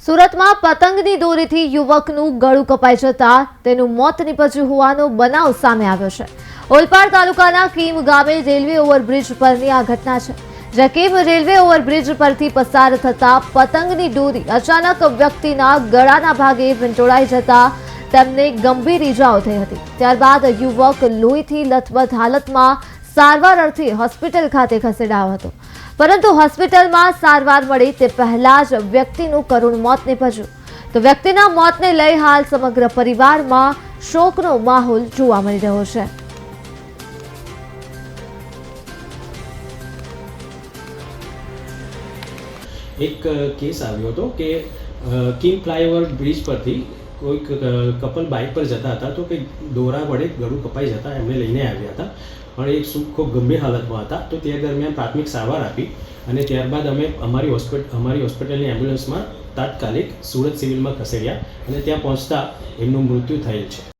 સુરતમાં પતંગની દોરીથી યુવકનું ગળું કપાઈ જતા તેનું મોત નીપજ્યું હોવાનો બનાવ સામે આવ્યો છે। ઓલપાડ તાલુકાના કીમ ગામે રેલવે ઓવરબ્રિજ પરની આ ઘટના છે, જ્યાં કીમ રેલવે ઓવરબ્રિજ પરથી પસાર થતા પતંગની દોરી અચાનક વ્યક્તિના ગળાના ભાગે વીંટળાઈ જતા તેમને ગંભીર ઈજાઓ થઈ હતી। ત્યારબાદ યુવક લોહીથી લથબથ હાલતમાં સારવાર અર્થે હોસ્પિટલ ખાતે ખસેડાયો હતો, પરંતુ હોસ્પિટલમાં સારવાર મળી તે પહેલા જ વ્યક્તિનું કરુણ મોત નીપજ્યું। તો વ્યક્તિના મોતને લઈ હાલ સમગ્ર પરિવારમાં શોકનો માહોલ જોવા મળી રહ્યો છે। એક કેસ આવ્યો હતો કે કિમ ફ્લાયઓવર બ્રિજ પરથી કોઈક કપલ બાઇક પર જતા હતા, તો કંઈક દોરા વડે ગળું કપાઈ જતા એમને લઈને આવ્યા હતા, પણ એક ખૂબ ગંભીર હાલતમાં હતા। તો તે દરમિયાન પ્રાથમિક સારવાર આપી અને ત્યારબાદ અમે અમારી હોસ્પિટલની એમ્બ્યુલન્સમાં તાત્કાલિક સુરત સિવિલમાં ખસેડ્યા અને ત્યાં પહોંચતા એમનું મૃત્યુ થયેલ છે।